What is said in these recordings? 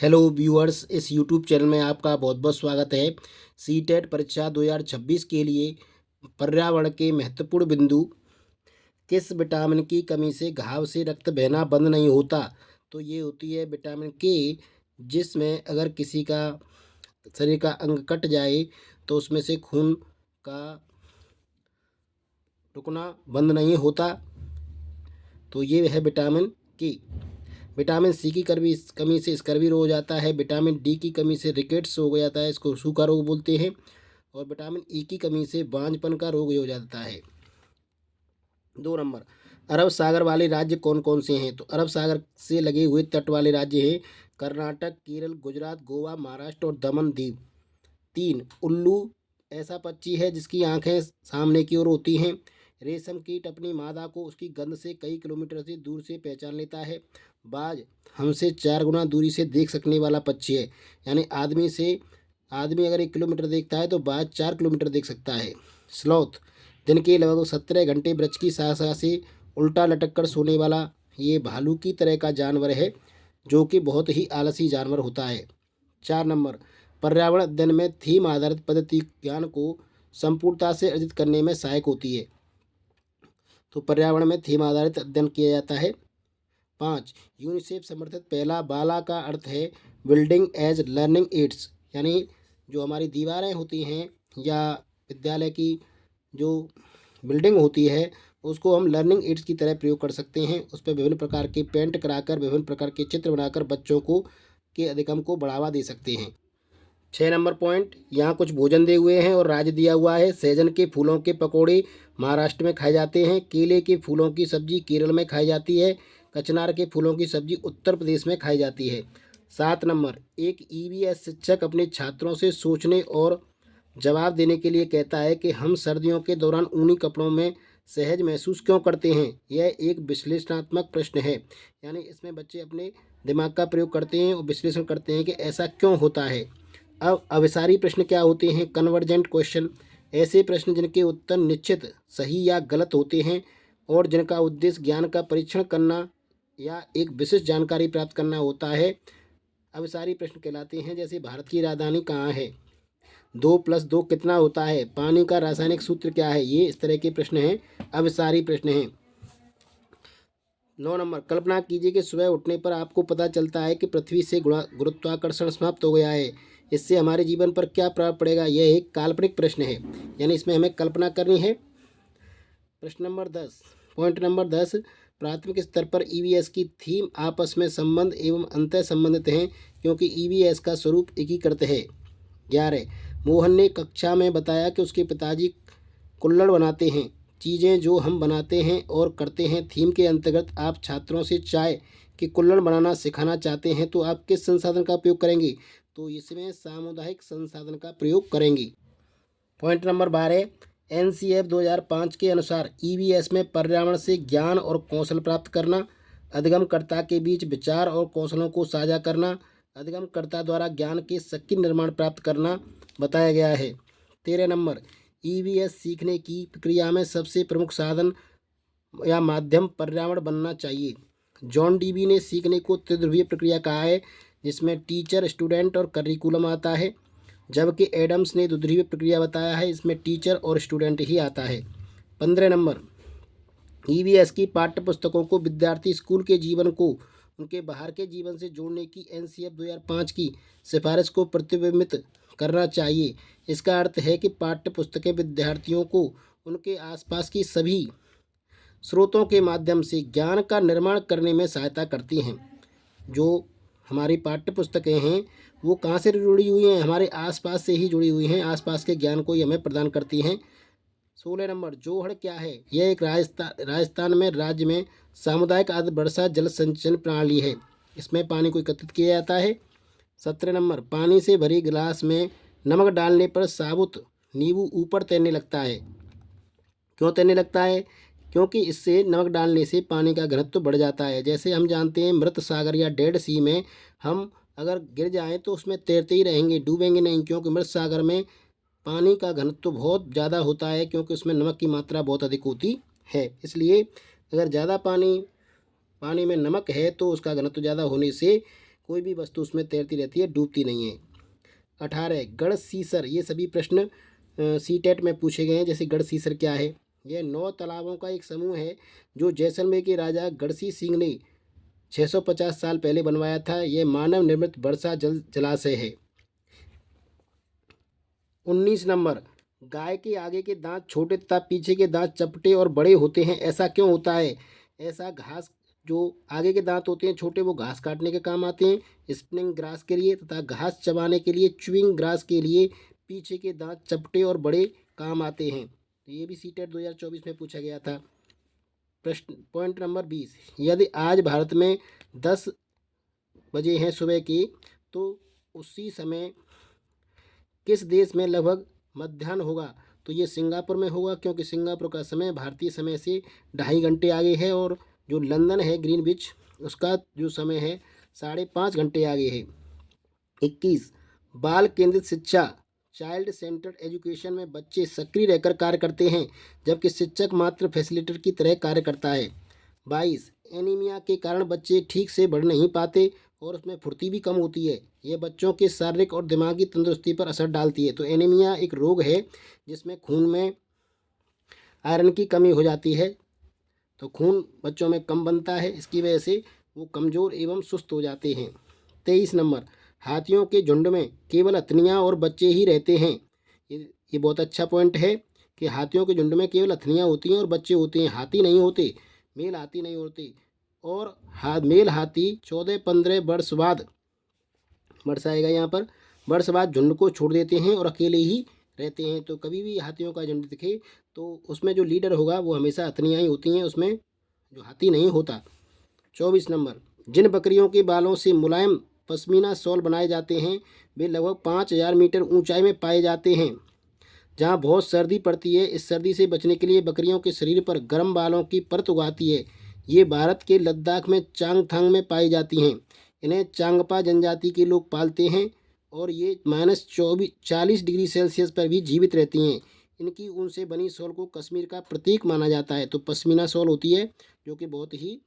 Hello viewers, इस YouTube channel में आपका बहुत बहुत स्वागत है। सीटेट परीक्षा 2026 के लिए पर्यावरण के महत्वपूर्ण बिंदु। किस विटामिन की कमी से घाव से रक्त बहना बंद नहीं होता? तो ये होती है विटामिन के, जिसमें अगर किसी का शरीर का अंग कट जाए तो उसमें से खून का रुकना बंद नहीं होता। तो ये है विटामिन के। विटामिन सी की कमी से स्कर्वी रोग हो जाता है। विटामिन डी की कमी से रिकेट्स रोग हो जाता है, इसको सूखा रोग बोलते हैं। और विटामिन ई की कमी से बांझपन का रोग हो जाता है। 2 नंबर, अरब सागर वाले राज्य कौन कौन से हैं? तो अरब सागर से लगे हुए तट वाले राज्य हैं कर्नाटक, केरल, गुजरात, गोवा, महाराष्ट्र और दमन दीव। 3, उल्लू ऐसा पक्षी है जिसकी आंखें सामने की ओर होती हैं। रेशम कीट अपनी मादा को उसकी गंध से कई किलोमीटर से दूर से पहचान लेता है। बाज हमसे 4 गुना दूरी से देख सकने वाला पक्षी है, यानी आदमी अगर 1 किलोमीटर देखता है तो बाज 4 किलोमीटर देख सकता है। स्लॉथ दिन के लगभग 17 घंटे वृक्ष की शाखा से उल्टा लटक कर सोने वाला ये भालू की तरह का जानवर है, जो कि बहुत ही आलसी जानवर होता है। 4 नंबर, पर्यावरण अध्ययन में थीम आधारित पद्धति ज्ञान को संपूर्णता से अर्जित करने में सहायक होती है। तो पर्यावरण में थीम आधारित अध्ययन किया जाता है। 5, यूनिसेफ समर्थित पहला बाला का अर्थ है बिल्डिंग एज लर्निंग एड्स, यानी जो हमारी दीवारें होती हैं या विद्यालय की जो बिल्डिंग होती है उसको हम लर्निंग एड्स की तरह प्रयोग कर सकते हैं। उस पर विभिन्न प्रकार के पेंट कराकर, विभिन्न प्रकार के चित्र बनाकर बच्चों को के अधिगम को बढ़ावा दे सकते हैं। 6 नंबर पॉइंट, यहाँ कुछ भोजन दिए हुए हैं और राज्य दिया हुआ है। सहजन के फूलों के पकौड़े महाराष्ट्र में खाए जाते हैं। केले के फूलों की सब्जी केरल में खाई जाती है। कचनार के फूलों की सब्जी उत्तर प्रदेश में खाई जाती है। 7 नंबर, एक ईवीएस शिक्षक अपने छात्रों से सोचने और जवाब देने के लिए कहता है कि हम सर्दियों के दौरान ऊनी कपड़ों में सहज महसूस क्यों करते हैं। यह एक विश्लेषणात्मक प्रश्न है, यानी इसमें बच्चे अपने दिमाग का प्रयोग करते हैं और विश्लेषण करते हैं कि ऐसा क्यों होता है। अब अभिसारी प्रश्न क्या होते हैं? कन्वर्जेंट क्वेश्चन ऐसे प्रश्न जिनके उत्तर निश्चित सही या गलत होते हैं और जिनका उद्देश्य ज्ञान का परीक्षण करना या एक विशिष्ट जानकारी प्राप्त करना होता है, अभिसारी प्रश्न कहलाते हैं। जैसे भारत की राजधानी कहाँ है? 2+2 कितना होता है? पानी का रासायनिक सूत्र क्या है? ये इस तरह के प्रश्न हैं, अभिसारी प्रश्न हैं। 9 नंबर, कल्पना कीजिए कि सुबह उठने पर आपको पता चलता है कि पृथ्वी से गुरुत्वाकर्षण समाप्त हो गया है। इससे हमारे जीवन पर क्या प्रभाव पड़ेगा? यह एक काल्पनिक प्रश्न है, यानी इसमें हमें कल्पना करनी है। प्रश्न नंबर 10, पॉइंट नंबर 10, प्राथमिक स्तर पर ईवीएस की थीम आपस में संबंध एवं अंतर संबंधित हैं क्योंकि ईवीएस का स्वरूप एकीकृत है। 11, मोहन ने कक्षा में बताया कि उसके पिताजी कुल्हड़ बनाते हैं। चीज़ें जो हम बनाते हैं और करते हैं थीम के अंतर्गत आप छात्रों से चाय कि कुल्हड़ बनाना सिखाना चाहते हैं तो आप किस संसाधन का उपयोग करेंगे? तो इसमें सामुदायिक संसाधन का प्रयोग करेंगे। पॉइंट नंबर 12, एनसीएफ 2005 के अनुसार ईवीएस में पर्यावरण से ज्ञान और कौशल प्राप्त करना, अधिगमकर्ता के बीच विचार और कौशलों को साझा करना, अधिगमकर्ता द्वारा ज्ञान के सक्रिय निर्माण प्राप्त करना बताया गया है। 13 नंबर, ईवीएस सीखने की प्रक्रिया में सबसे प्रमुख साधन या माध्यम पर्यावरण बनना चाहिए। जॉन डीबी ने सीखने को त्रिध्रुवीय प्रक्रिया कहा है, जिसमें टीचर, स्टूडेंट और करिकुलम आता है, जबकि एडम्स ने द्विध्रुवीय प्रक्रिया बताया है, इसमें टीचर और स्टूडेंट ही आता है। 15 नंबर, ईवीएस की पाठ्य पुस्तकों को विद्यार्थी स्कूल के जीवन को उनके बाहर के जीवन से जोड़ने की एनसीएफ 2005 की सिफारिश को प्रतिबिंबित करना चाहिए। इसका अर्थ है कि पाठ्य पुस्तकें विद्यार्थियों को उनके आसपास की सभी स्रोतों के माध्यम से ज्ञान का निर्माण करने में सहायता करती हैं। जो हमारी पाठ्य पुस्तकें हैं वो कहाँ से जुड़ी हुई हैं? हमारे आसपास से ही जुड़ी हुई हैं, आसपास के ज्ञान को ही हमें प्रदान करती हैं। 16 नंबर, जोहड़ क्या है? यह एक राजस्थान में राज्य में सामुदायिक आर्द्र वर्षा जल संचयन प्रणाली है। इसमें पानी को एकत्रित किया जाता है। 17 नंबर, पानी से भरी गिलास में नमक डालने पर साबुत नींबू ऊपर तैरने लगता है। क्यों तैरने लगता है? क्योंकि इससे नमक डालने से पानी का घनत्व बढ़ जाता है। जैसे हम जानते हैं मृत सागर या डेड सी में हम अगर गिर जाएं तो उसमें तैरते ही रहेंगे, डूबेंगे नहीं, क्योंकि मृत सागर में पानी का घनत्व बहुत ज़्यादा होता है, क्योंकि उसमें नमक की मात्रा बहुत अधिक होती है। इसलिए अगर ज़्यादा पानी में नमक है तो उसका घनत्व ज़्यादा होने से कोई भी वस्तु उसमें तैरती रहती है, डूबती नहीं है। 18 गढ़सीसर, ये सभी प्रश्न सीटेट में पूछे गए हैं। जैसे गढ़सीसर क्या है? यह 9 तालाबों का एक समूह है जो जैसलमेर के राजा गढ़सी सिंह ने 650 साल पहले बनवाया था। यह मानव निर्मित वर्षा जल जलाशय है। 19 नंबर, गाय के आगे के दांत छोटे तथा पीछे के दांत चपटे और बड़े होते हैं, ऐसा क्यों होता है? ऐसा घास, जो आगे के दांत होते हैं छोटे, वो घास काटने के काम आते हैं स्पिनिंग ग्रास के लिए, तथा घास चबाने के लिए च्यूइंग ग्रास के लिए पीछे के दांत चपटे और बड़े काम आते हैं। तो ये भी सीटेट 2024 में पूछा गया था। प्रश्न पॉइंट नंबर 20, यदि आज भारत में 10 बजे हैं सुबह के, तो उसी समय किस देश में लगभग मध्याह्न होगा? तो ये सिंगापुर में होगा, क्योंकि सिंगापुर का समय भारतीय समय से 2.5 घंटे आगे है, और जो लंदन है ग्रीनविच, उसका जो समय है 5.5 घंटे आगे है। 21 बाल केंद्रित शिक्षा, चाइल्ड सेंटर्ड एजुकेशन में बच्चे सक्रिय रहकर कार्य करते हैं, जबकि शिक्षक मात्र फैसिलिटेटर की तरह कार्य करता है। 22 एनीमिया के कारण बच्चे ठीक से बढ़ नहीं पाते और उसमें फुर्ती भी कम होती है। यह बच्चों के शारीरिक और दिमागी तंदुरुस्ती पर असर डालती है। तो एनीमिया एक रोग है जिसमें खून में आयरन की कमी हो जाती है, तो खून बच्चों में कम बनता है, इसकी वजह से वो कमज़ोर एवं सुस्त हो जाते हैं। 23 नंबर, हाथियों के झुंड में केवल हथनियाँ और बच्चे ही रहते हैं। ये बहुत अच्छा पॉइंट है कि हाथियों के झुंड में केवल हथनियाँ होती हैं और बच्चे होते हैं, हाथी नहीं होते, मेल हाथी नहीं होते। और मेल हाथी 14-15 वर्ष बाद, वर्ष आएगा यहाँ पर, वर्ष बाद झुंड को छोड़ देते हैं और अकेले ही रहते हैं। तो कभी भी हाथियों का झुंड दिखे तो उसमें जो लीडर होगा वो हमेशा हथनियाँ ही होती हैं, उसमें जो हाथी नहीं होता। 24 नंबर, जिन बकरियों के बालों से मुलायम पश्मीना शॉल बनाए जाते हैं वे लगभग 5000 मीटर ऊंचाई में पाए जाते हैं। जहाँ बहुत सर्दी पड़ती है, इस सर्दी से बचने के लिए बकरियों के शरीर पर गर्म बालों की परत उगाती है। ये भारत के लद्दाख में चांगथांग में पाई जाती हैं। इन्हें चांगपा जनजाति के लोग पालते हैं और ये -40 डिग्री सेल्सियस पर भी जीवित रहती हैं। इनकी ऊन से बनी शॉल को कश्मीर का प्रतीक माना जाता है। तो पश्मीना शॉल होती है जो कि बहुत ही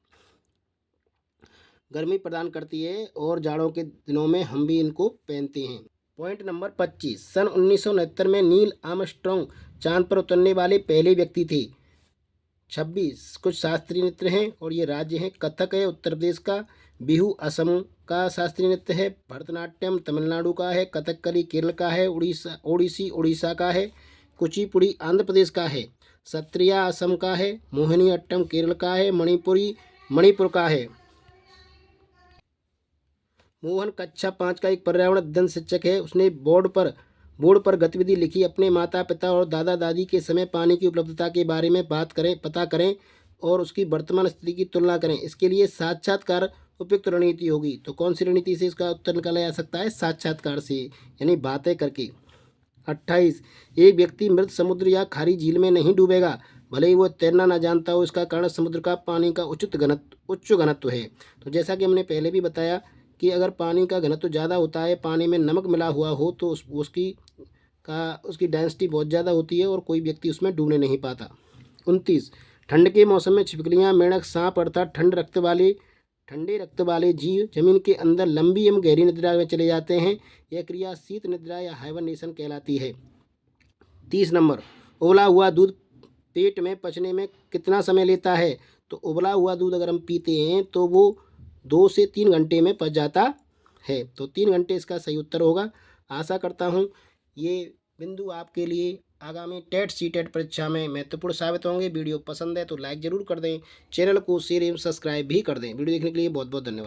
गर्मी प्रदान करती है और जाड़ों के दिनों में हम भी इनको पहनते हैं। पॉइंट नंबर 25, सन 1969 में नील आर्मस्ट्रॉन्ग चांद पर उतरने वाले पहले व्यक्ति थे। 26 कुछ शास्त्रीय नृत्य हैं और ये राज्य हैं। कथक है उत्तर प्रदेश का, बिहू असम का शास्त्रीय नृत्य है, भरतनाट्यम तमिलनाडु का है, कथकली केरल का है, ओडिसी उड़ीसा का है, कुचिपुड़ी आंध्र प्रदेश का है, सत्रिया असम का है, मोहिनी अट्टम केरल का है, मणिपुरी मणिपुर का है। मोहन कक्षा 5 का एक पर्यावरण अध्ययन शिक्षक है। उसने बोर्ड पर गतिविधि लिखी। अपने माता पिता और दादा दादी के समय पानी की उपलब्धता के बारे में पता करें और उसकी वर्तमान स्थिति की तुलना करें। इसके लिए साक्षात्कार उपयुक्त रणनीति होगी। तो कौन सी रणनीति से इसका उत्तर निकाला जा सकता है? साक्षात्कार से, यानी बातें करके। 28 एक व्यक्ति मृत समुद्र या खारी झील में नहीं डूबेगा, भले ही वो तैरना ना जानता हो। इसका कारण समुद्र का पानी का उच्च घनत्व है। तो जैसा कि हमने पहले भी बताया कि अगर पानी का घनत्व ज़्यादा होता है, पानी में नमक मिला हुआ हो, तो उसकी डेंसिटी बहुत ज़्यादा होती है और कोई व्यक्ति उसमें डूबने नहीं पाता। 29 ठंड के मौसम में छिपकलियाँ, मेंढक, सांप अर्थात ठंडे रक्त वाले जीव जमीन के अंदर लंबी एवं गहरी निद्रा में चले जाते हैं। यह क्रिया शीत निद्रा या हाइबरनेशन कहलाती है। 30 नंबर, उबला हुआ दूध पेट में पचने में कितना समय लेता है? तो उबला हुआ दूध अगर हम पीते हैं तो वो 2 से 3 घंटे में पच जाता है। तो 3 घंटे इसका सही उत्तर होगा। आशा करता हूँ ये बिंदु आपके लिए आगामी टेट सीटेट परीक्षा में महत्वपूर्ण साबित होंगे। वीडियो पसंद है तो लाइक ज़रूर कर दें, चैनल को शेयर एवं सब्सक्राइब भी कर दें। वीडियो देखने के लिए बहुत बहुत धन्यवाद।